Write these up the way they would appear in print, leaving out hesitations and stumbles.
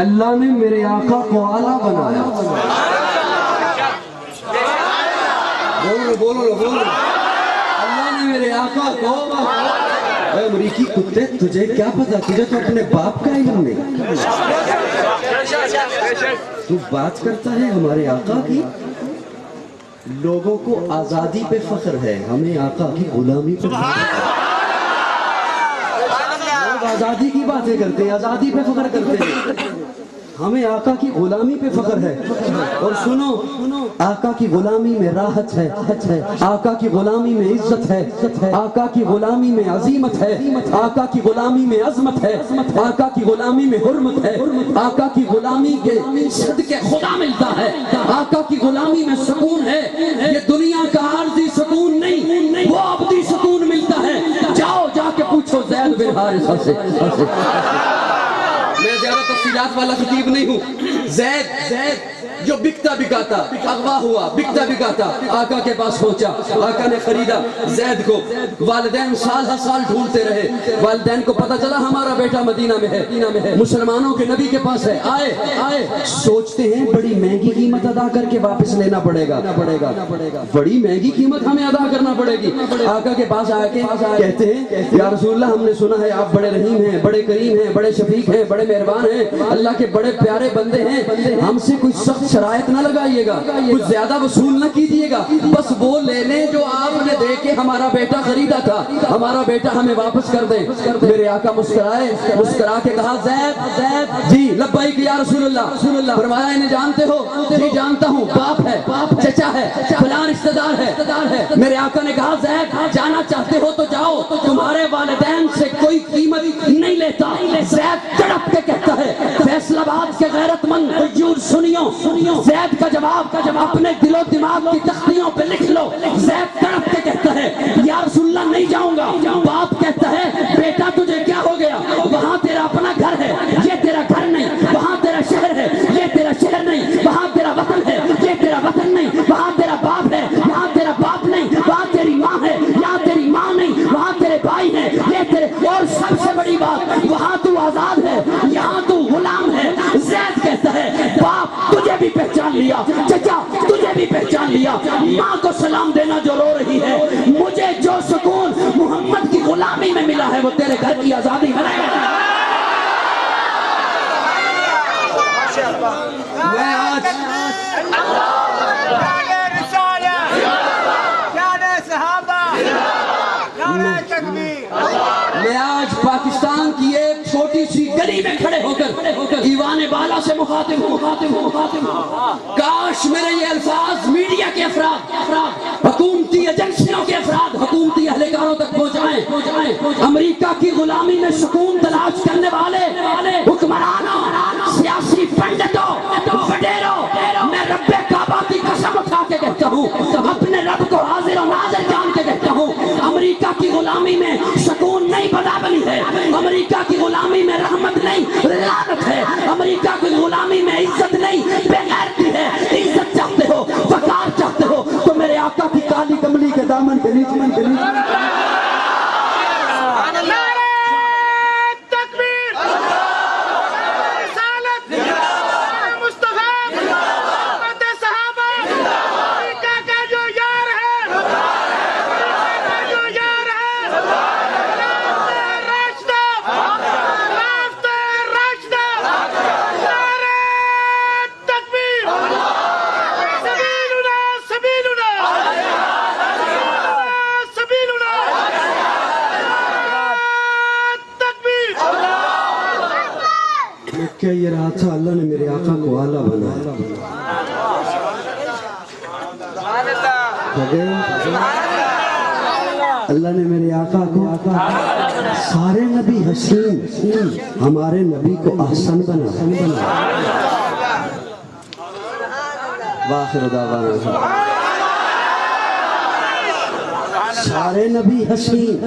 اللہ نے میرے آقا کو اعلیٰ بنایا. بولو. اللہ نے میرے آقا کو. اے امریکی کتے تجھے کیا پتا, تجھے تو اپنے باپ کا علم نہیں. تو بات کرتا ہے ہمارے آقا کی. لوگوں کو آزادی پہ فخر ہے, ہمیں آقا کی غلامی پہ فخر ہے. لوگ آزادی کی باتیں کرتے ہیں, آزادی پہ فخر کرتے ہیں, ہمیں آقا کی غلامی پہ فخر ہے. اور سنو, آقا کی غلامی میں راحت ہے, آقا کی غلامی میں عزت ہے, آقا کی غلامی میں عظیمت ہے, آقا کی غلامی میں عظمت ہے, آقا کی غلامی میں حرمت ہے, آقا کی غلامی کے صدقے خدا ملتا ہے, آقا کی غلامی میں سکون ہے. یہ دنیا کا عارضی سکون نہیں, وہ ابدی سکون ملتا ہے. جاؤ جا کے پوچھو زید بن حارثہ سے. میں زیادہ تفصیلات والا خطیب نہیں ہوں. زید جو بکتا بکاتا اغوا ہوا, بکتا بکاتا آقا کے پاس پہنچا, آقا نے خریدا زید کو. والدین سال ہر سال ڈھونڈتے رہے, والدین کو پتا چلا ہمارا بیٹا مدینہ میں ہے, مسلمانوں کے نبی کے پاس ہے. آئے سوچتے ہیں بڑی مہنگی قیمت ادا کر کے واپس لینا پڑے گا, بڑی مہنگی قیمت ہمیں ادا کرنا پڑے گی. آقا کے پاس آ کے کہتے ہیں یا رسول اللہ, ہم نے سنا ہے آپ بڑے رحیم ہیں, بڑے کریم ہیں, بڑے شفیق ہیں, بڑے مہربان ہیں, اللہ کے بڑے پیارے بندے ہیں. ہم سے کچھ سخت شرائط نہ لگائیے گا, کچھ زیادہ وصول نہ کیجیے گا, بس وہ لے لیں جو آپ نے دے کے ہمارا بیٹا خریدا تھا, ہمارا بیٹا ہمیں واپس کر دیں. میرے آقا مسکرائے, مسکرا کے کہا زید جی لبیک یا رسول اللہ. فرمایا انہیں جانتے ہو؟ جی جانتا ہوں, باپ ہے, چچا ہے, فلاں رشتہ دار ہے. میرے آقا نے کہا زید جانا چاہتے ہو تو جاؤ, تمہارے والدین سے کوئی قیمت نہیں لیتا. زید تڑپ کے کہتا ہے فیصل آباد کے غیرت مند حضور سنیو, زید کا جواب اپنے دل و دماغ کی تختیوں پہ لکھ لو. زید تڑپ کے کہتا ہے یا رسول اللہ نہیں جاؤں گا. باپ کہتا ہے بیٹا تجھے کیا ہو گیا, وہاں تیرا اپنا گھر ہے, یہ تیرا گھر نہیں. وہاں تیرا شہر ہے, یہ تیرا شہر نہیں. وہاں تیرا وطن ہے, یہ تیرا وطن نہیں. وہاں تیرا باپ ہے, یہاں تیرا باپ نہیں. وہاں تیری ماں ہے, یہاں تیری ماں نہیں. وہاں تیرے بھائی ہیں, یہ تیرے. اور سب سے بڑی بات, وہاں تو آزاد ہے, یہاں تو غلام ہے. زید کہتا ہے باپ تجھے بھی پہچان لیا, چچا تجھے بھی پہچان لیا, ماں کو سلام دینا جو رو رہی ہے. مجھے جو سکون محمد کی غلامی میں ملا ہے وہ تیرے گھر کی آزادی میں نہیں. میں آج پاکستان کی ایک چھوٹی سی گلی میں کھڑے ہو کر دیوان بالا سے مخاطب ہوں. کاش میرے یہ الفاظ میڈیا کے افراد, حکومتی ایجنسیوں کے افراد, حکومتی اہلکاروں تک پہنچائیں. امریکہ کی غلامی میں سکون تلاش کرنے والے حکمرانوں, سیاسی پنڈتوں, وڈیروں, میں رب کعبہ کی قسم اٹھا کے کہتا ہوں, اپنے رب کو حاضر و ناظر جان کے کہتا ہوں, امریکہ کی غلامی میں سکون نہیں بدابلی ہے, امریکہ کی غلامی میں رحمت نہیں لعنت ہے, امریکہ کی غلامی میں عزت نہیں بے غیرتی ہے. عزت چاہتے ہو, وقار چاہتے ہو تو میرے آقا کی کالی کملی کے دامن کے نیچے کیا یہ رہا تھا. اللہ نے میرے آقا کو اعلیٰ بنایا. اللہ نے میرے آقا کو, سارے نبی حسین, ہمارے نبی کو احسن بنا. واخر دعوانا سارے نبی حسین,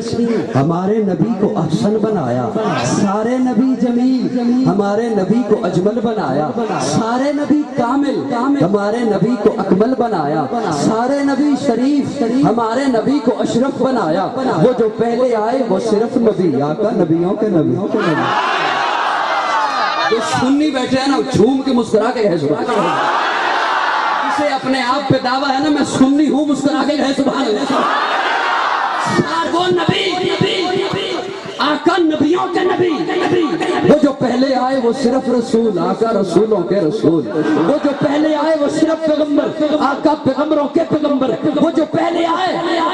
ہمارے نبی کو احسن بنایا. سارے نبی جمیل, ہمارے نبی کو اجمل بنایا. سارے نبی کامل, ہمارے نبی کو اکمل بنایا. سارے نبی شریف, ہمارے نبی کو اشرف بنایا. وہ جو پہلے آئے وہ صرف نبی, آقا نبیوں کے نبی. جو سنی بیٹھے ہیں نا جھوم کے مسکرا کے گئے سبحان اللہ. جسے اپنے آپ پہ دعویٰ ہے نا میں سنی ہوں مسکرا کے گئے سبحان اللہ. وہ نبی آقا نبیوں کے نبی وہ جو پہلے آئے وہ صرف رسول آقا رسولوں کے رسول. وہ جو پہلے آئے وہ صرف پیغمبر آقا پیغمبروں کے پیغمبر. وہ جو پہلے آئے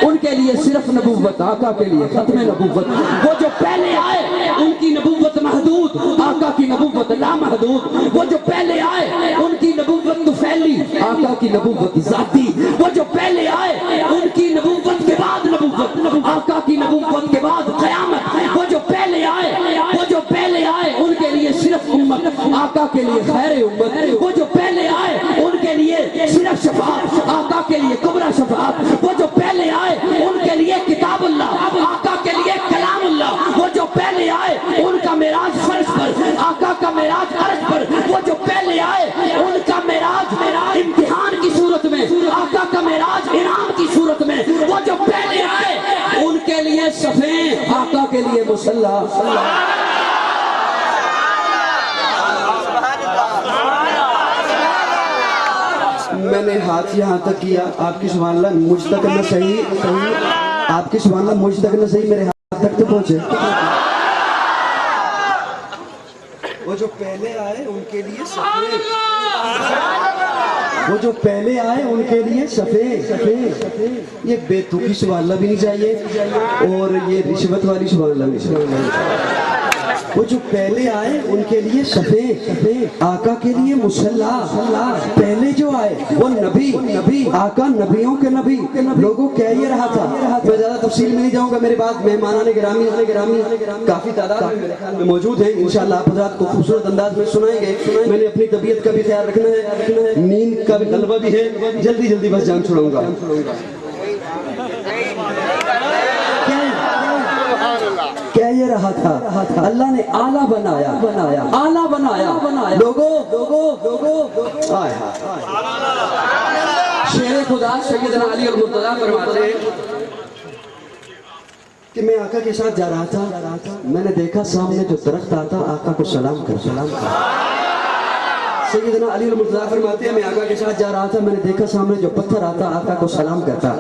ان کے لیے صرف نبوت آقا کے لیے ختم نبوت. وہ جو پہلے آئے ان کی نبوت محدود آقا کی نبوت لامحدود. وہ جو پہلے آئے ان کی نبوت طفیلی آقا کی نبوت ذاتی. وہ جو پہلے آئے ان کی نبوت کے بعد نبوت آقا کی نبوت کے بعد قیامت. وہ جو پہلے آئے ان کے لیے صرف امت آقا کے لیے خیر امت. وہ جو پہلے آئے ان کے لیے صرف شفاعت آقا کے لیے کبرا شفاعت. وہ جو پہلے آئے ان کے لیے کتاب اللہ آقا کے لیے کلام اللہ. وہ جو پہلے آئے ان کا معراج فرش پر آقا کا معراج عرش پر. وہ جو پہلے آئے ان کا معراج امتحان کی صورت میں آقا کا معراج انعام کی صورت میں. وہ جو پہلے آئے ان کے لیے صفیں آقا کے لیے مصلی. میں نے ہاتھ یہاں تک کیا آپ کی سبحان اللہ مجھ تک نہ صحیح آپ کی سبحان اللہ مجھ تک نہ صحیح میرے ہاتھ تک تو پہنچے. وہ جو پہلے آئے ان کے لیے صفے وہ جو پہلے آئے ان کے لیے صفے. یہ بے تکی سبحان اللہ بھی نہیں چاہیے اور یہ رشوت والی سبحان اللہ بھی چاہیے. وہ جو پہلے آئے ان کے لیے صفے آقا کے لیے مصلی. پہلے جو آئے وہ نبی آقا نبیوں کے نبی. لوگوں کہہ یہ رہا تھا میں زیادہ تفصیل میں نہیں جاؤں گا. میرے بعد مہمانان گرامی کافی تعداد میں موجود ہیں. انشاءاللہ آپ حضرات کو خوبصورت انداز میں سنائیں گے. میں نے اپنی طبیعت کا بھی خیال رکھنا ہے نیند کا بھی غلبہ بھی ہے. جلدی بس جان چھوڑاؤں گا. کہہ یہ رہا تھا اللہ نے آلہ بنایا لوگوں شیر خدا سیدنا علی المرتضیٰ فرماتے ہیں کہ میں آقا کے ساتھ جا رہا تھا. میں نے دیکھا سامنے جو درخت آتا آقا کو سلام کر. سیدنا علی المرتضیٰ فرماتے ہیں میں آقا کے ساتھ جا رہا تھا. میں نے دیکھا سامنے جو پتھر آتا آقا کو سلام کرتا.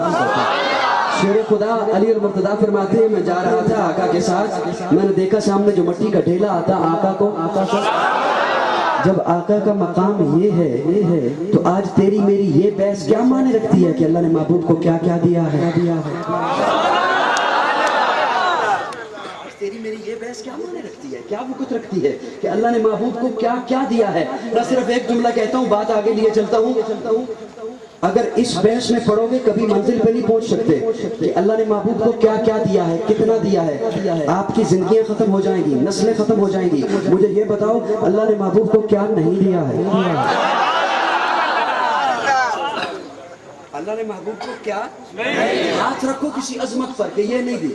شیر خدا علی المرتضیٰ فرماتے ہیں میں جا رہا تھا آقا کے ساتھ. میں نے دیکھا سامنے جو مٹی کا ڈھیلا آتا آقا کو. جب آقا کا مقام یہ ہے تو آج تیری میری یہ بحث کیا معنی رکھتی ہے کہ اللہ نے محبوب کو کیا کیا دیا ہے. تیری میری یہ بحث کیا معنی رکھتی ہے کیا وقت رکھتی ہے کہ اللہ نے محبوب کو کیا کیا دیا ہے. میں صرف ایک جملہ کہتا ہوں بات آگے لیے چلتا ہوں. اگر اس بحث میں پڑھو گے کبھی منزل پہ نہیں پہنچ سکتے کہ اللہ نے محبوب کو کیا کیا دیا ہے کتنا دیا ہے. آپ کی زندگیاں ختم ہو جائیں گی نسلیں ختم ہو جائیں گی. مجھے یہ بتاؤ اللہ نے محبوب کو کیا نہیں دیا ہے. اللہ نے محبوب کو کیا ہاتھ رکھو کسی عظمت پر کہ یہ نہیں دی.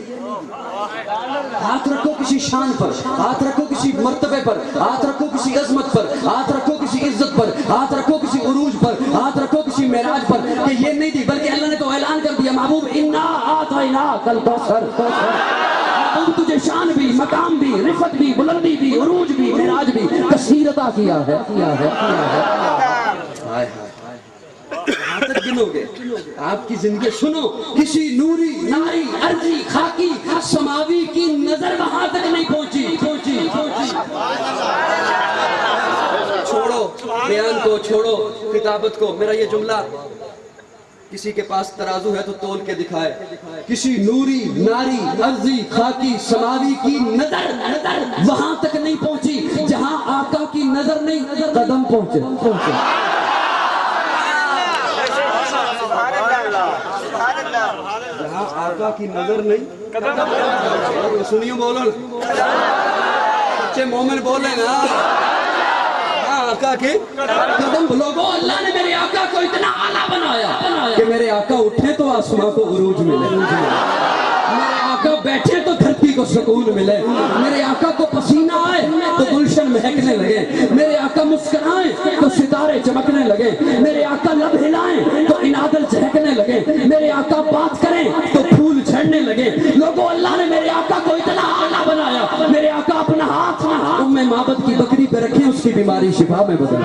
ہاتھ رکھو کسی شان پر ہاتھ رکھو کسی مرتبے پر ہاتھ رکھو کسی عظمت پر ہاتھ رکھو کسی عزت پر ہاتھ رکھو کسی عروج پر ہاتھ رکھو کسی معراج پر کہ یہ نہیں دی. بلکہ اللہ نے تو اعلان کر دیا محبوب انا اعطیناک الکوثر. محبوب تجھے شان بھی مقام بھی رفعت بھی بلندی بھی عروج بھی معراج بھی کثیر عطا کیا ہے. آپ کی زندگی سنو کسی نوری ناری ارضی خاکی سماوی کی نظر وہاں تک نہیں پہنچی. چھوڑو بیان کو چھوڑو کتابت کو. میرا یہ جملہ کسی کے پاس ترازو ہے تو تول کے دکھائے. کسی نوری ناری ارضی خاکی سماوی کی نظر وہاں تک نہیں پہنچی جہاں آقا کی نظر نہیں قدم پہنچے. جہاں آقا کی نظر نہیں سنیو بولو سچے مومن بولے نا آقا کی قدم. لوگوں اللہ نے میرے آقا کو اتنا اعلیٰ بنایا کہ میرے آقا اٹھے تو آسمان کو عروج ملے. میرے آقا بیٹھے تو دھرتی کو سکون ملے. میرے آقا کو پسینہ آئے تو گلشن مہکنے لگے. میرے آقا مسکرائیں تو ستارے چمکنے لگے. میرے آقا لب ہلائیں تو انادل چہکنے لگے. میرے آقا بات کریں تو پھول جھڑنے لگے. لوگوں اللہ نے میرے آقا کو اتنا اعلیٰ بنایا. میرے آقا اپنا ہاتھ ام معبد کی بکری پہ رکھے اس کی بیماری شفا میں بدل.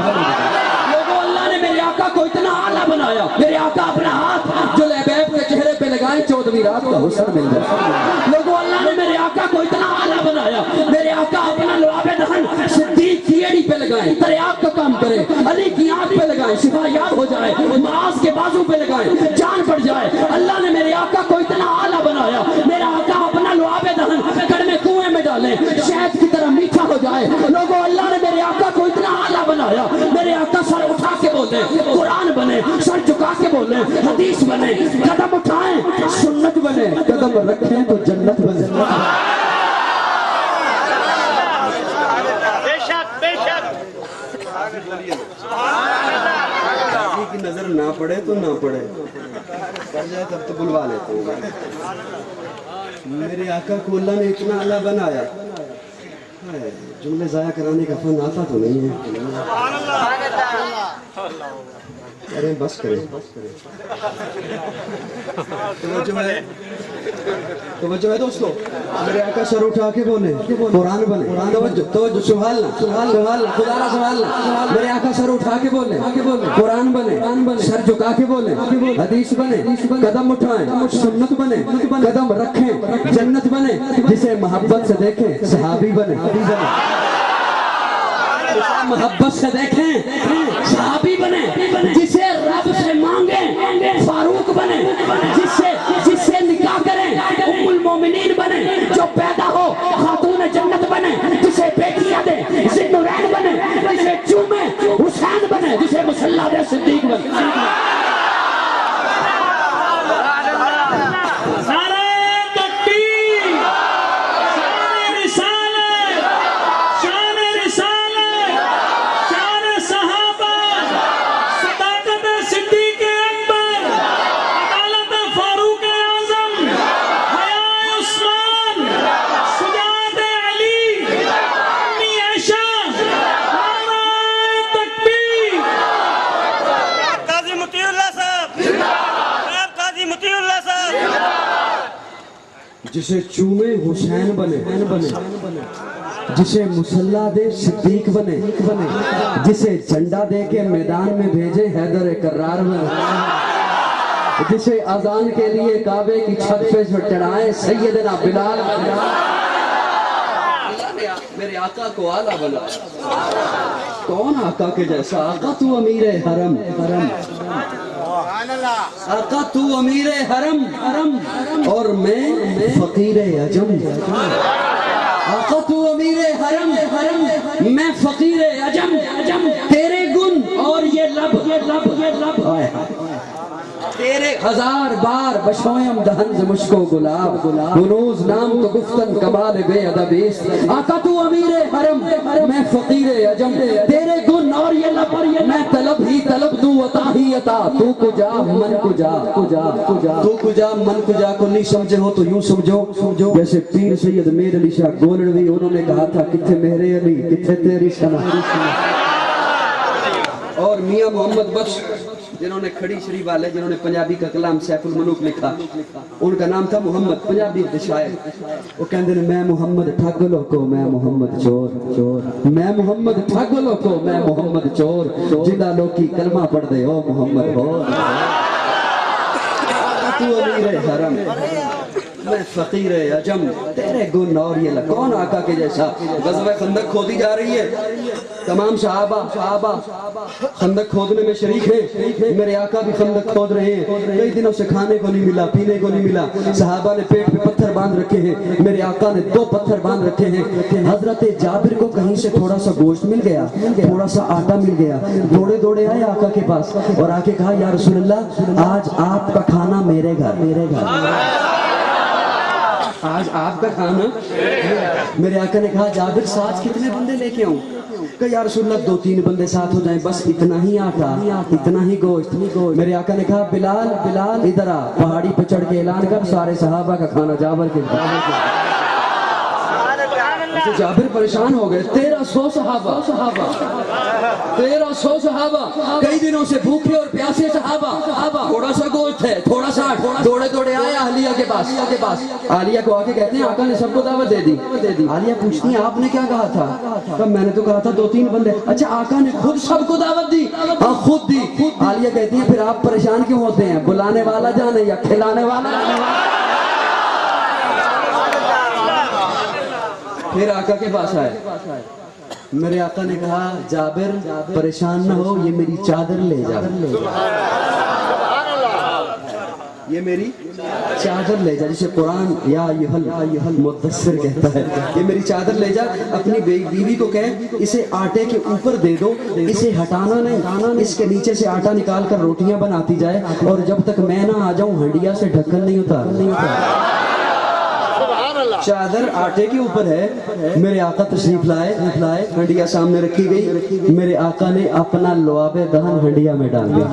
لوگوں اللہ نے میرے آقا کو اتنا اعلیٰ بنایا. میرے آقا اپنا ہاتھ جو لبیب کے چہرے پہ لگائیں 14ویں رات کا حسن مل جائے. لوگوں اللہ نے میرے آقا کو اتنا اعلیٰ بنایا. میرے آقا اپنا لعاب دہن صدیق کی ایڑی پہ لگائیں تریاق کا کام کرے, علی کی آنکھ پہ لگائیں شفا یاب ہو جائے, معاذ کے بازو پہ لگائیں جان پڑ جائے. اللہ نے میرے آقا کو اتنا اعلیٰ بنایا. میرا آقا اپنا لعاب دہن کڑمے کنویں میں ڈالیں شہد کی طرح میٹھا ہو جائے. لوگوں اللہ نے میرے آقا کو اتنا اعلیٰ بنایا. میرے آقا سر اٹھا کے بولے قرآن بنے, سر جھکا کے بولے حدیث بنے, قدم اٹھائیں سنت بنے, قدم رکھیں تو جنت بنے. کسی کی نظر نہ پڑے تو نہ پڑے, پڑ جائے تب تو بلوا لیتے ہیں. میرے آقا کو اللہ نے اتنا اعلیٰ بنایا. جملے ضائع کرانے کا فن آتا تو نہیں ہے. ارے بس کریں. توجہ ہے دوستو, میرے آقا سر اٹھا کے بولے قرآن بنے. توجہ سبحان اللہ, خدا را سبحان اللہ. میرے آقا سر اٹھا کے بولے قرآن بنے, سر جھکا کے بولے حدیث بنے, قدم اٹھائیں سنت بنے, قدم رکھیں جنت بنے. جسے محبت سے دیکھیں صحابی بنے, محبت سے دیکھیں صحابی بنے. جسے رب سے مانگیں فاروق بنے, جس سے نکاح کریں ام المومنین بنے. جو پیدا ہو خاتون جنت بنے, جسے بیٹیاں دے ذوالنورین بنے, جسے چومے حسین بنے, جسے مصلی دے صدیق بنے. جسے چومے حسین بنے, جسے مصلی دے صدیق بنے, جسے جھنڈا دے کے میدان میں بھیجے حیدر کرار بنے, جسے اذان کے لیے کعبے کی چھت پہ چڑھائے سیدنا بلال. میرے آقا کو اعلیٰ بنا. کون آقا کے جیسا؟ آقا تو امیر حرم, آقا تو امیر حرم اور میں فقیر عجم. آقا تو امیر حرم, میں فقیر عجم. تیرے گن اور یہ لب تیرے ہزار بار بشویم دہن ز مشک و گلاب. ہنوز نام تو گفتن کمال بے ادب است. آقا تو امیر حرم, میں فقیر عجم. تیرے گن اور یہ لب, میں طلب ہی طلب دوں عطا ہی عطا. تو کجا من کجا, تو کجا من کجا کو نہیں سمجھے ہو تو یوں سمجھو جیسے پیر سید میر علی شاہ گولڑوی, انہوں نے کہا تھا کتھے میرے علی کتھے تیری سنا. اور میاں محمد بخش جنہوں نے کھڑی شریف والے, جنہوں نے پنجابی کا کلام سیف الملوک لکھا, ان کا نام تھا محمد, پنجابی کے شاعر. وہ کہتے ہیں میں محمد ٹھگ لوکو میں محمد چور, میں محمد ٹھگ لوکو میں محمد چور. جدہ لوکی کلمہ پڑھ دے او محمد ہو. تو امیر حرم, میں فقیر عجم. تیرے گن اور یہ لب. کون آقا کے جیسا؟ غزوہ خندق کھودی جا رہی ہے, تمام صحابہ خندق کھودنے میں شریک ہیں. میرے آقا بھی خندق کھود رہے ہیں. کئی دنوں سے کھانے کو نہیں ملا, پینے کو نہیں ملا. صحابہ نے پیٹ پہ پتھر باندھ رکھے ہیں, میرے آقا نے 2 پتھر باندھ رکھے ہیں. حضرت جابر کو کہیں سے تھوڑا سا گوشت مل گیا, تھوڑا سا آٹا مل گیا. دوڑے آئے آقا کے پاس اور آ کے کہا یا رسول اللہ آج آپ کا کھانا میرے گھر. آج آپ کا کھانا. میرے آقا نے کہا جابر ساتھ کتنے بندے لے کے آؤں؟ کہ یا رسول اللہ 2-3 بندے ساتھ ہو جائیں, بس اتنا ہی آٹا اتنا ہی گوشت. میرے آقا نے کہا بلال ادھر آ, پہاڑی پہ چڑھ کے اعلان کر سارے صحابہ کا کھانا جابر کے. حضرت جابر پریشان ہو گئے. 1300 صحابہ 1300 صحابہ کئی دنوں سے بھوکے اور پیاسے صحابہ. تھوڑا سا گوشت ہے, تھوڑا سا دوڑے دوڑے آئے عالیہ کے پاس. عالیہ کو آ کے کہتے ہیں آقا نے سب کو دعوت دے دی. عالیہ پوچھتی ہیں آپ نے کیا کہا تھا؟ میں نے تو کہا تھا 2-3 بندے. اچھا آقا نے خود سب کو دعوت دی؟ ہاں خود دی. عالیہ کہتی ہیں پھر آپ پریشان کیوں ہوتے ہیں؟ بلانے والا جانے یا کھلانے والا؟ پھر آقا کے پاس آئے. میرے آقا نے کہا جابر پریشان نہ ہو, یہ میری چادر لے جا. یہ میری چادر لے جا, جسے قرآن یا ایھا مدثر کہتا ہے. یہ میری چادر لے جا, اپنی بیوی کو کہے اسے آٹے کے اوپر دے دو, اسے ہٹانا نہیں, اس کے نیچے سے آٹا نکال کر روٹیاں بناتی جائے, اور جب تک میں نہ آ جاؤں ہنڈیا سے ڈھکن نہیں اتار. چادر آٹے کے اوپر ہے. میرے آقا تشریف لائے, ہنڈیا سامنے رکھی گئی. میرے آقا نے اپنا لعاب دہن ہنڈیا میں ڈال دیا.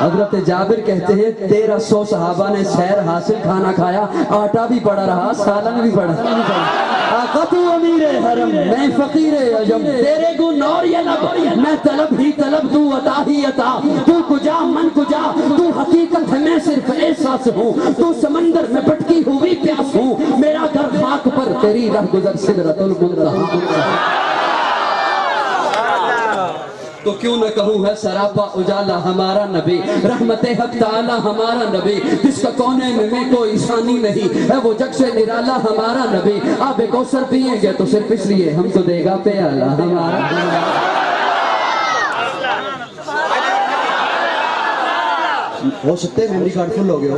حضرت جابر کہتے ہیں 1300 صحابہ نے سیر حاصل کھانا کھایا, آٹا بھی پڑا رہا, سالن بھی پڑا. آقا تو امیر حرم, میں فقیر عجم, تیرے گو نور یہ لب, میں طلب ہی طلب, تو عطا ہی عطا. تو کجا من کجا, تو حقیقت ہے میں صرف احساس ہوں, تو سمندر میں بھٹکی ہوئی پیاس ہوں, میرا گھر خاک پر تیری رہ گزر سدرۃ المنتہا. تو کیوں نہ کہوں ہے سراپا اجالا ہمارا نبی, رحمت حق تعالی ہمارا نبی, جس کا کونے میں کوئی ثانی نہیں ہے, وہ جگ سے نرالا ہمارا نبی. آب کوثر پیئیں گے تو صرف اس لیے ہم کو دے گا پیالہ ہمارا. ہو سکتے میموری کارڈ فل ہو گئے ہو.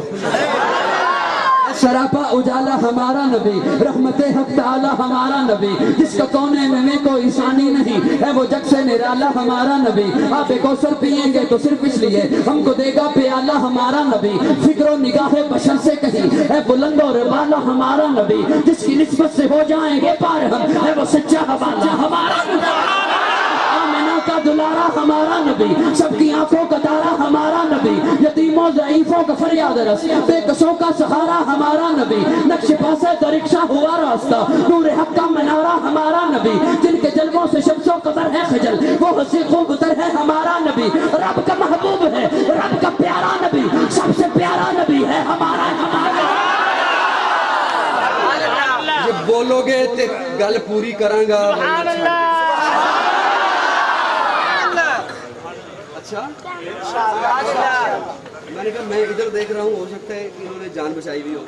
سراپا اجالا ہمارا نبی, رحمت حق تعالی ہمارا نبی, جس کا کونے میں کوئی ثانی نہیں ہے, وہ جگ سے نرالا ہمارا نبی. آب کوثر پیئیں گے تو صرف اس لیے ہم کو دے گا پیالہ ہمارا نبی. فکر و نگاہ بشر سے کہیں ہے بلند اور بالا ہمارا نبی, جس کی نسبت سے ہو جائیں گے پار ہم, ہے وہ سچا حوالہ ہمارا نبی. آمنہ کا دلارا ہمارا نبی, سب کی آنکھوں کا تارا ہمارا نبی, یتیموں ضعیفوں کا فریاد رس, بے کسوں کا سہارا ہمارا نبی. نقش پاسے درکشا ہوا راستہ, نور حق کا منارہ ہمارا نبی, جن کے جلووں سے شمس و قمر ہے خجل, وہ ہنسی خوبتر ہے ہمارا نبی. رب کا محبوب ہے, رب کا پیارا نبی, سب سے پیارا نبی ہے ہمارا. یہ بولو گے تے گل پوری کروں گا. میں نے کہا میں ادھر دیکھ رہا ہوں, ہو سکتا ہے کہ انہوں نے جان بچائی بھی ہو,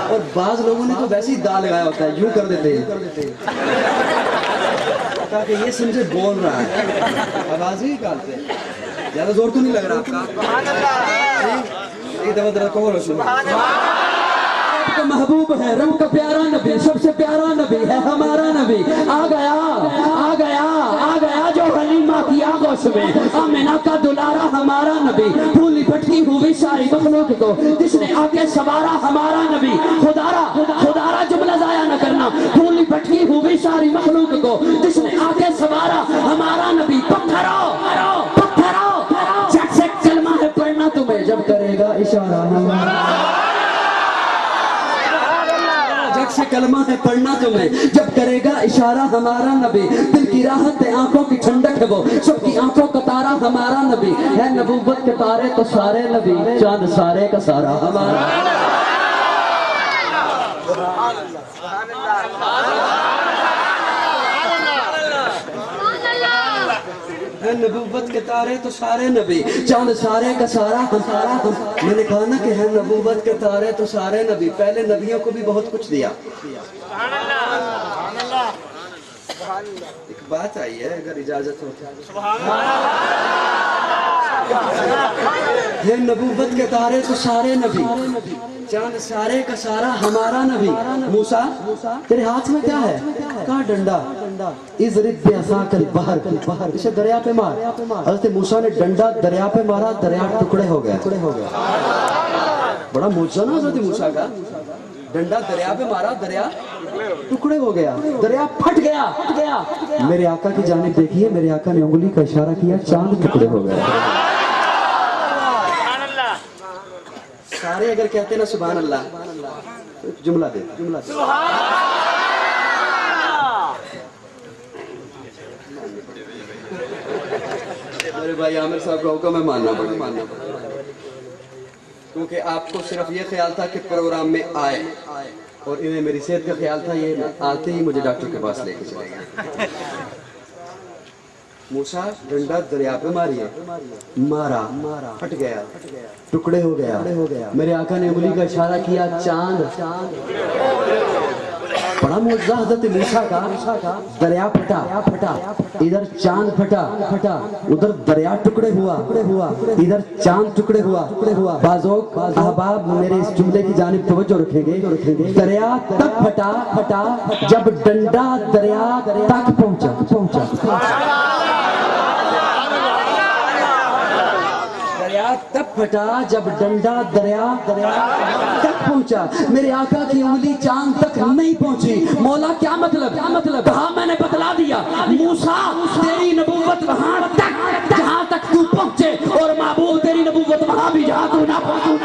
اور بعض لوگوں نے تو ویسے ہی دا لگایا ہوتا ہے, یوں کر دیتے ہیں تاکہ یہ سمجھے بول رہا ہے, آواز ہی نکالتے ہیں. زیادہ زور تو نہیں لگ رہا آپ کا؟ ایک دفعہ ذرا کہو رسول کا محبوب ہے, رب کا پیارا نبی, سب سے پیارا نبی ہے ہمارا نبی. آ گیا آ گیا آ گیا جو حلیمہ کی آغوش میں, آمنہ کا دلارا ہمارا نبی, پھولی بھٹکی ہوئی ساری مخلوق کو جس نے آ کے سوارا ہمارا نبی. خدارا جملہ ضائع نہ کرنا, پھولی بھٹکی ہوئی ساری مخلوق کو جس نے آ کے سوارا ہمارا نبی. پتھرو جٹ سے کلمہ ہے پڑھنا تمہیں جب کرے گا اشارہ ہمارا. جگ سے کلمہ ہے پڑھنا تمہیں جب کرے گا اشارہ ہمارا نبی. دل کی راحت ہے, آنکھوں کی ٹھنڈک ہے, وہ سب کی آنکھوں کا تارا ہمارا نبی ہے. نبوت کے تارے تو سارے نبی, چاند سارے کا سارا ہمارا. ہے نبوت کے تارے تو سارے نبی, چاند سارے کا سارا ہمارا. میں نے کہا نا کہ ہے نبوت کے تارے تو سارے نبی, پہلے نبیوں کو بھی بہت کچھ دیا. ایک بات آئی ہے اگر اجازت ہو. ہے نبوت کے تارے تو سارے نبی, چاند سارے کا سارا ہمارا نبی. موسیٰ تیرے ہاتھ میں کیا ہے؟ کہاں ڈنڈا. اضرب بعصاک البحر, اسے دریا پہ مار. حضرت موسیٰ نے ڈنڈا دریا پہ مارا, دریا ٹکڑے ہو گیا. بڑا معجزہ نا حضرت موسیٰ کا, ڈنڈا دریا پہ مارا, دریا ٹکڑے ہو گیا, دریا پھٹ گیا. میرے آقا کی جانب دیکھیے, میرے آقا نے انگلی کا اشارہ کیا, چاند ٹکڑے ہو گئے. سارے اگر کہتے نا سبحان اللہ, جملہ دے. ارے بھائی عامر صاحب کا حکم ہے ماننا پڑے کیونکہ آپ کو صرف یہ خیال تھا کہ پروگرام میں آئے اور انہیں میری صحت کا خیال تھا یہ آتے ہی مجھے ڈاکٹر کے پاس لے کے چلے گئے موسیٰ ڈنڈا دریا پہ ماری ہے مارا پھٹ گیا ٹکڑے ہو گیا میرے آقا نے انگلی کا اشارہ کیا چاند بڑا معجزہ حضرت موسیٰ کا دریا پھٹا ادھر چاند پھٹا ادھر دریا ٹکڑے ہوا ادھر چاند ٹکڑے ہوا بعضوق احباب میرے اس جملے کی جانب توجہ رکھیں گے دریا تب پھٹا جب ڈنڈا دریا تک پہنچا تب پھٹا جب ڈنڈا دریا تک پہنچا میرے آقا کی انگلی چاند تک نہیں پہنچی مولا کیا مطلب کہا میں نے بتلا دیا موسیٰ تیری نبوت وہاں تک جہاں تک تو پہنچے اور محبوب تیری نبوت وہاں بھی جہاں تو نہ پہنچو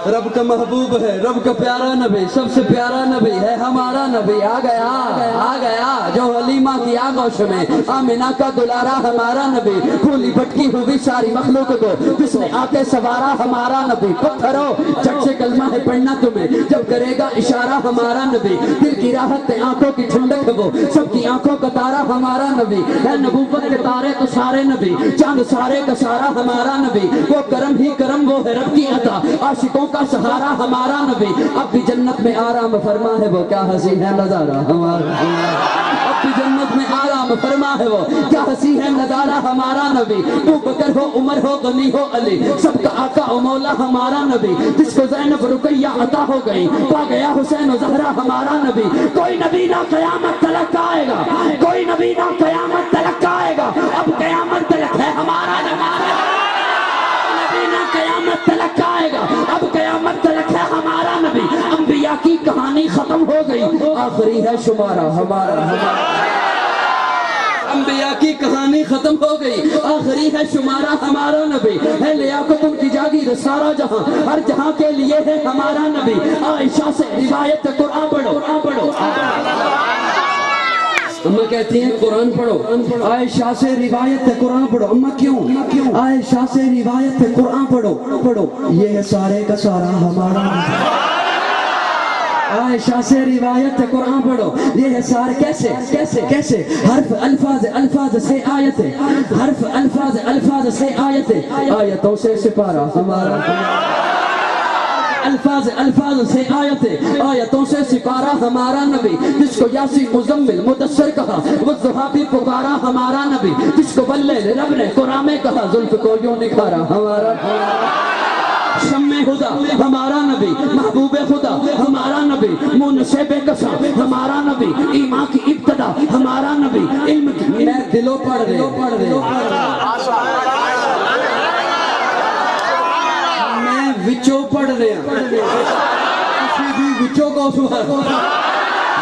رب کا محبوب ہے رب کا پیارا نبی سب سے پیارا نبی ہے ہمارا نبی آ گیا جو حلیمہ کی آغوش میں آمنہ کا دلارا ہمارا نبی پھولی بھٹکی ہوئی ساری مخلوق کو جس نے آکے سوارا ہمارا نبی پتھرو جھٹ سے کلمہ ہے پڑھنا تمہیں جب کرے گا اشارہ ہمارا نبی دل کی راحت ہے آنکھوں کی ٹھنڈک وہ سب کی آنکھوں کا تارا ہمارا نبی ہے نبوت کے تارے تو سارے نبی چاند سارے کا سارا ہمارا نبی وہ کرم ہی کرم وہ ہے رب کی عطا عاشقوں کا سہارا ہمارا نبی اب بھی جنت میں آرام فرما ہے وہ کیا حسین ہے نظارہ ہمارا اب بھی جنت میں آرام فرما ہے وہ کیا حسین ہے نظارہ ہمارا نبی ابو بکر ہو عمر ہو غنی ہو علی سب کا آقا و مولا ہمارا نبی جس کو زینب رقیہ عطا ہو گئی پا گیا حسین و زہرا ہمارا نبی کوئی نبی نہ قیامت تلک آئے گا کوئی نبی نہ قیامت تلک آئے گا اب قیامت تلک ہے ہمارا نبی نہ قیامت تلک آئے گا اب قیامت تلک ہے ہمارا نبی انبیاء کی کہانی ختم ہو گئی آخری ہے شمارہ ہمارا انبیاء کی کہانی ختم ہو گئی آخری ہے شمارہ ہمارا نبی ہے لیاقت ان کی جاگیر سارا جہاں ہر جہاں کے لیے ہے ہمارا نبی عائشہ سے روایت قرآن پڑھو اماں کہتی ہیں قرآن پڑھو عائشہ سے روایت قرآن پڑھو اماں کیوں عائشہ سے روایت قرآن پڑھو یہ ہے سارے کا سارا ہمارا عائشہ سے روایت قرآن پڑھو یہ ہے سارے کیسے حرف الفاظ سے آیت حرف الفاظ سے آیت آیتوں سے سپارہ ہمارا الفاظ سے آیتوں سے سپارہ ہمارا نبی جس کو یاسین مزمل مدثر کہا والضحیٰ بھی پکارا ہمارا نبی جس کو واللیل رب نے قرآن میں کہا زلف کو یوں نکھارا ہمارا شمع خدا ہمارا نبی محبوب خدا ہمارا نبی منصب قسم ہمارا نبی ایمان کی ابتدا ہمارا نبی علم کی میں دلوں پڑھ رہے وچوں پڑھ رہے ہیں کسی بھی وچوں کو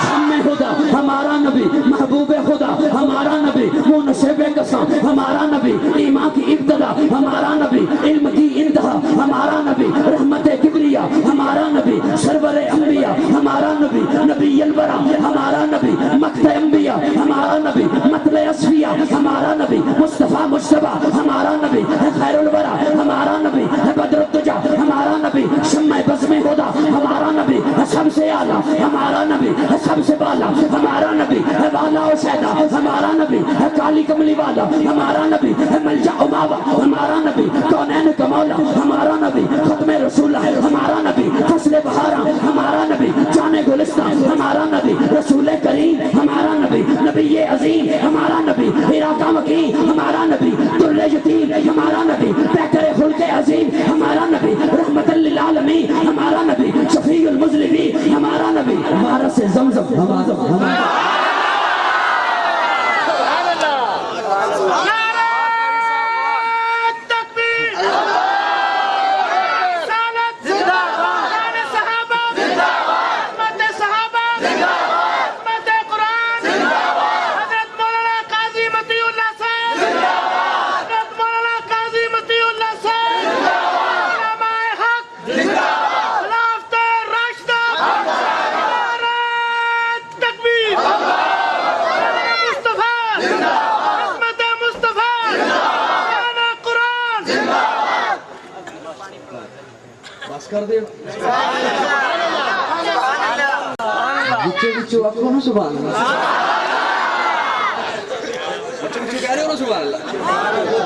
شمع خدا ہمارا نبی محبوب خدا ہمارا نبی منصب قسم ہمارا نبی ایمان کی ابتدا ہمارا نبی علم کی انتہا ہمارا نبی رحمت کبریا ہمارا نبی سرور انبیاء ہمارا نبی نبی الورا ہمارا نبی مقت انبیاء ہمارا نبی مطل اصفیاء ہمارا نبی مصطفیٰ مجتبی ہمارا نبی خیر الورا ہمارا نبی بدر الدجا ہمارا نبی شمع بزم خدا ہمارا نبی سب سے اعلیٰ ہمارا نبی سب سے بالا ہمارا نبی ہے والا و شہدہ ہمارا نبی ہے کالی کملی والا ہمارا نبی ہے ملجا و ماوا ہمارا نبی کونین کا مولا ہمارا نبی ختم رسول ہمارا نبی فصل بہارا ہمارا نبی جان گلستان ہمارا نبی رسول کریم ہمارا نبی نبی عظیم ہمارا نبی ہیرا کا مکین ہمارا نبی در یتیم ہمارا نبی پیکر خلق عظیم ہمارا نبی رحمت للعالمین ہمارا نبی شفیع المذنبین ہمارا نبی ہمارا سے زمزم ہمارا بس کر دے بچے بچوں آپ کو نا سبحان اللہ بچے کہہ رہے ہو نا سبحان اللہ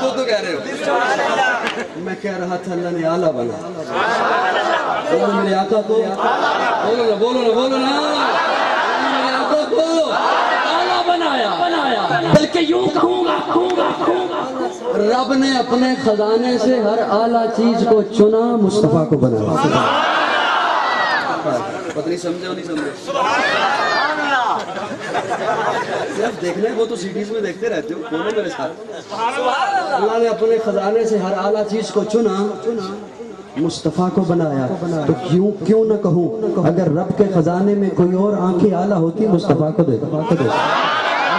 وہ تو کہہ رہے ہو میں کہہ رہا تھا اللہ نے اعلیٰ بنا اللہ نے میرے آقا کو بولو نا میرے آقا کو اعلیٰ بنایا بلکہ یوں کہوں گا رب نے اپنے خزانے سے ہر اعلیٰ چیز کو چنا مصطفیٰ کو بنایا پتہ نہیں سمجھے اور نہیں سمجھے صرف دیکھنے وہ تو سیڈیز میں دیکھتے رہتے ہو بولو میرے ساتھ اللہ نے اپنے خزانے سے ہر اعلیٰ چیز کو چنا مصطفیٰ کو بنایا تو کیوں نہ کہوں اگر رب کے خزانے میں کوئی اور آنکھیں اعلیٰ ہوتی مصطفیٰ کو دیتا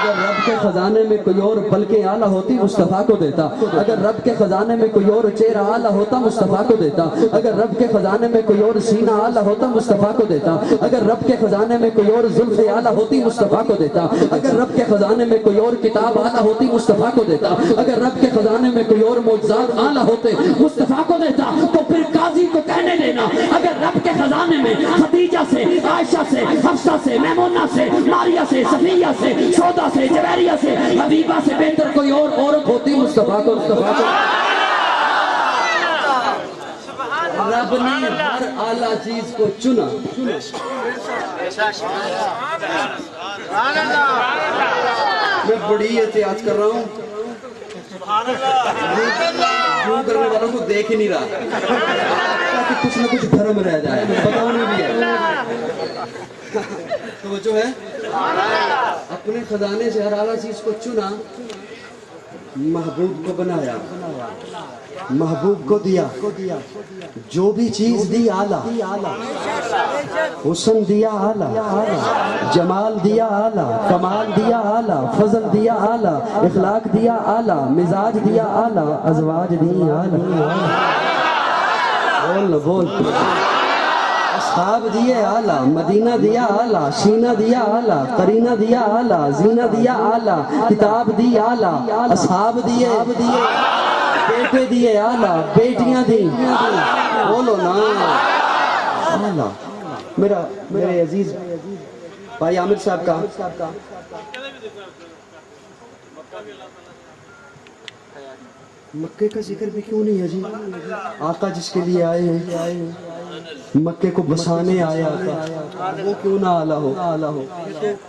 اگر رب کے خزانے میں کوئی اور بلکہ اعلیٰ ہوتی مصطفیٰ کو دیتا اگر رب کے خزانے میں کوئی اور چہرہ اعلیٰ ہوتا مصطفیٰ کو دیتا اگر رب کے خزانے میں کوئی اور سینہ اعلیٰ ہوتا مصطفیٰ کو دیتا اگر رب کے خزانے میں کوئی اور زلف اعلیٰ ہوتی مصطفیٰ کو دیتا اگر رب کے خزانے میں کوئی اور کتاب اعلیٰ ہوتی مصطفیٰ کو دیتا اگر رب کے خزانے میں کوئی اور معجزات اعلیٰ ہوتے مصطفیٰ کو دیتا تو پھر قاضی کو کہنے دینا اگر رب کے خزانے میں خدیجہ سے عائشہ سے حفصہ سے میمونہ سے ماریہ سے صفیہ سے سودا سے جویریہ سے حبیبہ سے بہتر کوئی اور عورت ہوتی مصطفیٰ کو رب نے ہر اعلیٰ چیز کو چنا میں بڑی احتیاط کر رہا ہوں کیوں کرنے والوں کو دیکھ ہی نہیں رہا تاکہ کچھ نہ کچھ بھرم رہ جائے بتاؤں بھی ہے تو وہ جو ہے اپنے خزانے سے ہر اعلیٰ چیز کو چنا محبوب کو بنایا محبوب کو دیا جو بھی چیز دی اعلیٰ حسن دیا اعلیٰ جمال دیا اعلیٰ کمال دیا اعلیٰ فضل دیا اعلیٰ اخلاق دیا اعلیٰ مزاج دیا اعلیٰ ازواج دی اعلیٰ بول اصحاب دیے اعلیٰ مدینہ دیا اعلیٰ سینہ دیا اعلیٰ قرینہ دیا اعلیٰ زینہ دیا اعلیٰ کتاب دی اعلیٰ اصحاب دیے بیٹے دیے اعلیٰ بیٹیاں دی بولو نا اعلیٰ میرے عزیز بھائی عامر صاحب کا مکے کا ذکر بھی کیوں نہیں ہے جی آقا جس کے لیے آئے ہیں مکے کو بسانے آیا وہ کیوں نہ اعلیٰ ہو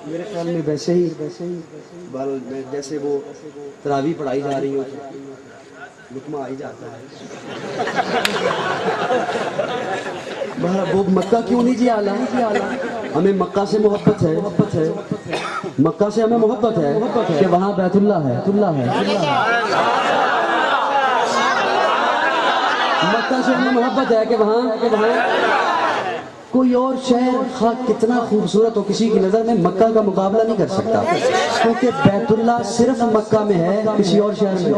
میرے خیال میں ویسے ہی جیسے وہ تراویح پڑھائی جا رہی ہو لقمہ آ ہی جاتا ہے وہ مکہ کیوں نہیں جی اعلیٰ ہمیں مکہ سے محبت ہے مکہ سے ہمیں محبت ہے کہ وہاں بیت اللہ ہے مکہ سے ہمیں محبت ہے کہ وہاں کوئی اور شہر خواہ کتنا خوبصورت ہو کسی کی نظر میں مکہ کا مقابلہ نہیں کر سکتا کیونکہ بیت اللہ صرف مکہ میں ہے کسی اور شہر میں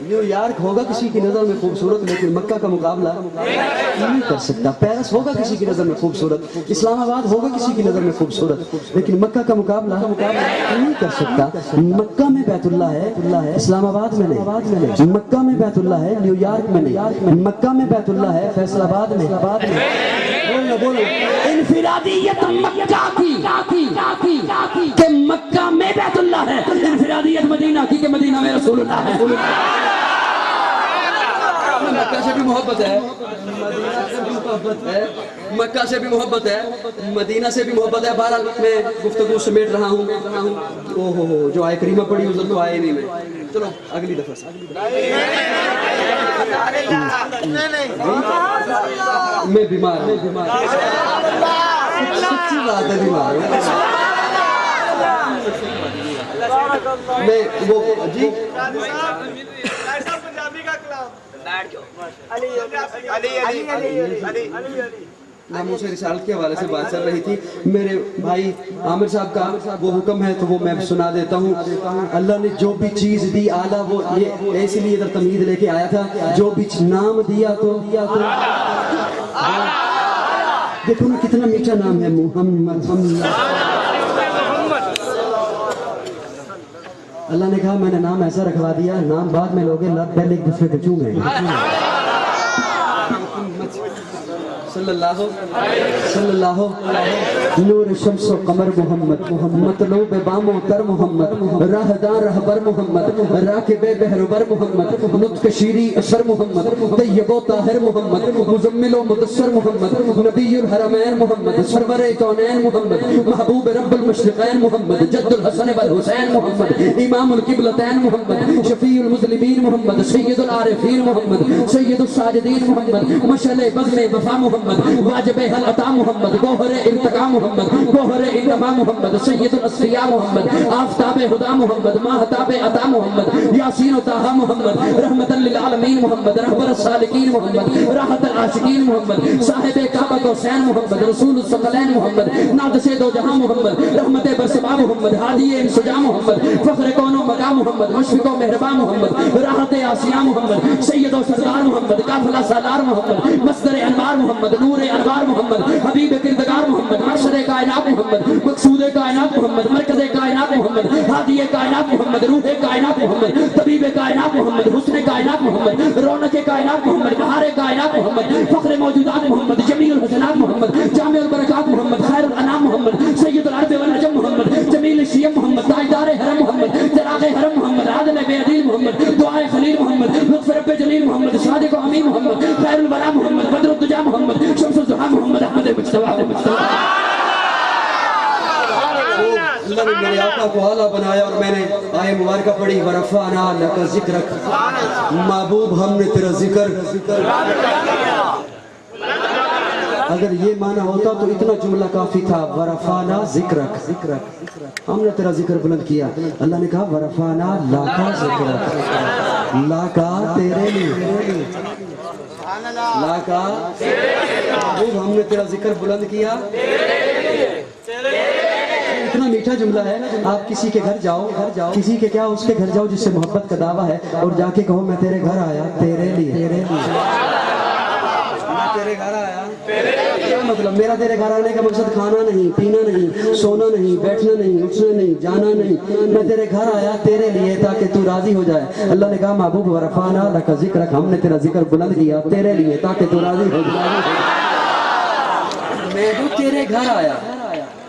نیو یارک ہوگا کسی کی نظر میں خوبصورت لیکن مکہ کا مقابلہ نہیں کر سکتا پیرس ہوگا کسی کی نظر میں خوبصورت اسلام آباد ہوگا کسی کی نظر میں خوبصورت لیکن مکہ کا مقابلہ نہیں کر سکتا مکہ میں بیت اللہ ہے اسلام آباد میں نہیں مکہ میں بیت اللہ ہے نیو یارک میں نہیں مکہ میں بیت اللہ ہے فیصل آباد میں بولو انفرادیت مکہ کی کہ مکہ میں بیت اللہ ہے انفرادیت مدینہ کی کہ مدینہ میں رسول اللہ ہے مکہ سے بھی محبت ہے مکہ سے بھی محبت ہے مدینہ سے بھی محبت ہے بہرحال میں گفتگو سمیٹ رہا ہوں جو آئے کریمہ پڑھی اس تو آئے نہیں میں چلو اگلی دفعہ میں بیمار سچی بات ہے بیمار میں وہ جی ناموں سے رسالت کے حوالے سے بات چل رہی تھی میرے بھائی عامر صاحب کا وہ حکم ہے تو وہ میں سنا دیتا ہوں اللہ نے جو بھی چیز دی اعلیٰ وہ یہ اس لیے ادھر تمہید لے کے آیا تھا جو بھی نام دیا تو دیکھو نا کتنا میٹھا نام ہے محمد اللہ نے کہا میں نے نام ایسا رکھوا دیا نام بعد میں لوگے لب پہلے ایک دوسرے کو چومیں گے صلی اللہ نور شمس و قمر محمد مطلوب بام و تر محمد راہدار رہبر محمد راکب بحربر محمد نطق شیری اثر محمد طیب و طاہر محمد مزمل و مدثر محمد نبی الحرمین محمد سرور کونین محمد محبوب رب المشرقین محمد جد الحسن والحسین محمد امام القبلتین محمد شفیع المذنبین محمد سید العارفین محمد سید الساجدین محمد مشعل بزم وفا محمد واجب حل عطا محمد گوہر ارتقا محمد گوہر انما محمد سید الاسفیاء محمد آفتاب خدا محمد ماہتاب عطا محمد یاسین و طاہا محمد رحمت للعالمین محمد رہبر السالکین محمد راحت العاشقین محمد صاحب کعبہ حسین محمد رسول الثقلین محمد نادس دو جہاں محمد رحمت برسبا محمد ہادی انسجا محمد فخر کون و مقام محمد مشفق و مہربا محمد راحت آسیہ محمد سید و سردار محمد قافلہ سالار محمد مصدر انوار محمد نور انوار محمد حبیب کردگار محمد مرشد کائنات محمد مقصود کائنات محمد مرکز کائنات محمد ہادی کائنات محمد روح کائنات محمد طبیب کائنات محمد حسن کائنات محمد رونق کائنات محمد بہار کائنات محمد فخر موجودات محمد جمیع الحسنات محمد جامع البرکات محمد خیر الانام محمد سید العرب والنجم محمد جمیل الشیم محمد تاجدار حرم محمد چراغ حرم محمد عادل بے عدیل محمد دعائے خلیل محمد لطف رب جلیل محمد صادق و امین محمد خیر الورا محمد بدر الدجا محمد شمس الضحا محمد احمد مجتبی اللہ نے میرے آقا کو اعلیٰ بنایا اور میں نے آیہ مبارکہ پڑھی ورفعنا لک ذکرک محبوب ہم نے تیرا ذکر اگر یہ معنی ہوتا تو اتنا جملہ کافی تھا ورفعنا ذکرک ہم نے تیرا ذکر بلند کیا اللہ نے کہا ورفعنا لاکا ذکرک لاکا تیرے لیے لاکا محبوب ہم نے تیرا ذکر بلند کیا اتنا میٹھا جملہ ہے آپ کسی کے گھر جاؤ کسی کے کیا اس کے گھر جاؤ جس سے محبت کا دعویٰ ہے اور جا کے کہو میں تیرے گھر آیا تیرے لیے میں تیرے گھر آیا کیا مطلب میرا تیرے گھر آنے کا مقصد کھانا نہیں پینا نہیں سونا نہیں بیٹھنا نہیں اٹھنا نہیں جانا نہیں میں تیرے گھر آیا تیرے لیے تاکہ تو راضی ہو جائے اللہ نے کہا محبوب ورفعنا لک ذکرک ہم نے تیرا ذکر بلند کیا تیرے لیے تاکہ تو راضی ہو جائے میں جو تیرے گھر آیا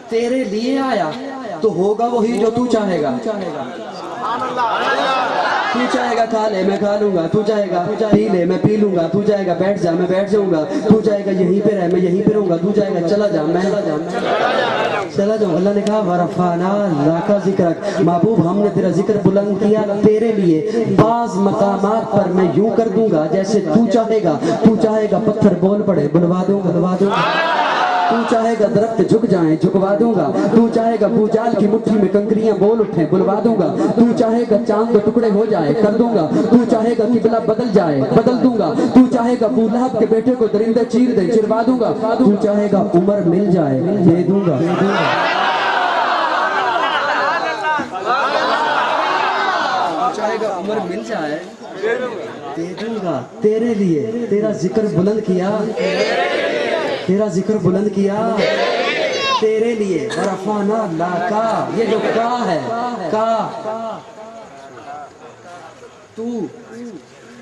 تیرے لیے آیا تو ہوگا وہی جو تو چاہے گا تو چاہے گا کھا لے میں کھا لوں گا تو چاہے گا پی لے میں پی لوں گا تو چاہے گا بیٹھ جا میں بیٹھ جاؤں گا تو چاہے گا یہیں پہ رہ میں یہیں پہ رہوں گا تو چاہے گا چلا جا میں چلا جاؤں اللہ نے کہا ورفعنا لک ذکرک محبوب ہم نے تیرا ذکر بلند کیا تیرے لیے بعض مقامات پر میں یوں کر دوں گا جیسے تو چاہے گا پتھر بول پڑے بلوا دوں گا تو چاہے گا درخت جھک جائیں جھکوا دوں گا تو چاہے گا بوجال کی مٹھی میں کنکریاں بول اٹھیں بلوا دوں گا تو چاہے گا چاند کے ٹکڑے ہو جائے کر دوں گا تو چاہے گا قبلہ بدل جائے بدل دوں گا تو چاہے گا ابو لہب کے بیٹے کو درندے چیر دے چروا دوں گا تو چاہے گا عمر مل جائے دے دوں گا چاہے گا عمر مل جائے دے دوں گا تیرے لیے تیرا ذکر بلند کیا تیرا ذکر بلند کیا تیرے لیے ورفعنا لاکا یہ جو کا ہے کا تو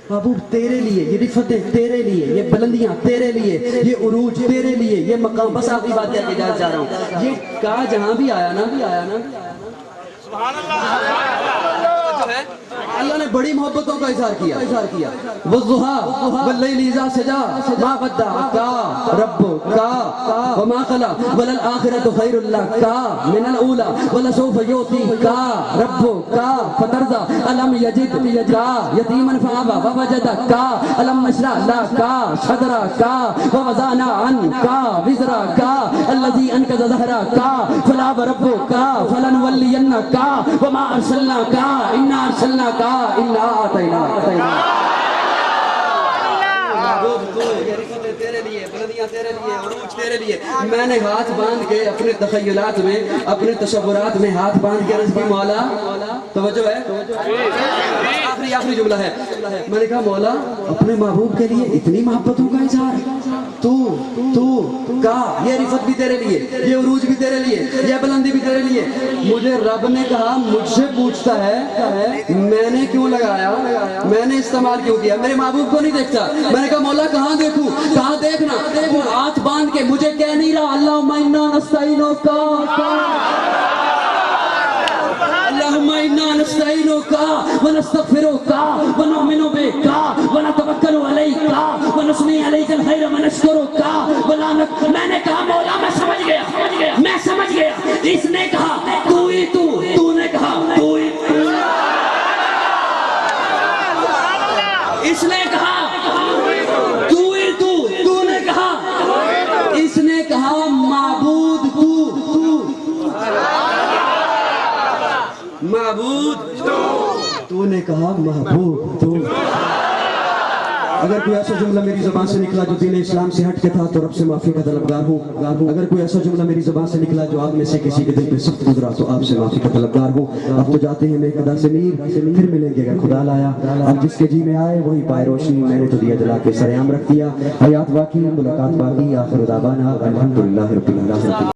محبوب تیرے لیے یہ رفتیں تیرے لیے یہ بلندیاں تیرے لیے یہ عروج تیرے لیے یہ مقام بس آخری بات کہہ کے جا رہا ہوں یہ کا جہاں بھی آیا نا سبحان اللہ اللہ نے بڑی محبتوں کا اظہار کیا والضحى واللیل اذا سجا ما ودعک ربک وما قلى وللآخرة خیر لک من الاولى ولسوف یعطیک ربک فترضى الم یجدک یتیما فآوى ووجدک الم نشرح لک صدرک ووضعنا عنک وزرک الذی انقض ظهرک فلا وربک فلنولینک وما ارسلناک انا ارسلناک الا اعطیناک تیرے لیے بلندیاں تیرے لیے عروج تیرے لیے میں نے ہاتھ باندھ کے اپنے تخیلات میں اپنے تصورات میں ہاتھ باندھ کے عرض کی مولا توجہ ہے آخری جملہ ہے. میں نے کہا مولا اپنے محبوب کے لیے اتنی محبتوں کا اظہار, تو کہا یہ رفت بھی تیرے لیے, یہ عروج بھی تیرے لیے, یہ بلندی بھی تیرے لیے. مجھے رب نے کہا مجھ سے پوچھتا ہے میں نے کیوں لگایا, میں نے استعمال کیوں کیا, میرے محبوب کو نہیں دیکھتا. میں نے کہا مولا کہاں دیکھوں, کہاں دیکھنا, وہ ہاتھ باندھ کے مجھے کہہ نہیں رہا اللہم انا نستعینک, اللہم انا نستعینک ونستغفرک ونؤمن بک ونتوکل علیک ونثنی علیک الخیر ونشکرک ولا نکفرک. میں نے کہا مولا میں سمجھ گیا. اس نے کہا تو ہی تو نے کہا تو ہی تو. اس نے کہا تو ہی تو نے کہا, اس نے کہا معبود تو نے کہا محبوب تو. اگر کوئی ایسا جملہ میری زبان سے نکلا جو دین اسلام سے ہٹ کے تھا تو رب سے معافی کا طلبگار ہوں. اگر کوئی ایسا جملہ میری زبان سے نکلا جو آپ میں سے کسی کے دل پہ سخت گزرا تو آپ سے معافی کا طلبگار ہوں. اب تو جاتے ہیں میرے خدا سے میر, پھر ملیں گے اگر خدا لایا. اب جس کے جی میں آئے وہی پائے روشنی, میں نے تو دیا جلا کے سر عام رکھ دیا. حیات باقی ملاقات باقی, آخر دعوانا الحمدللہ رب العالمین.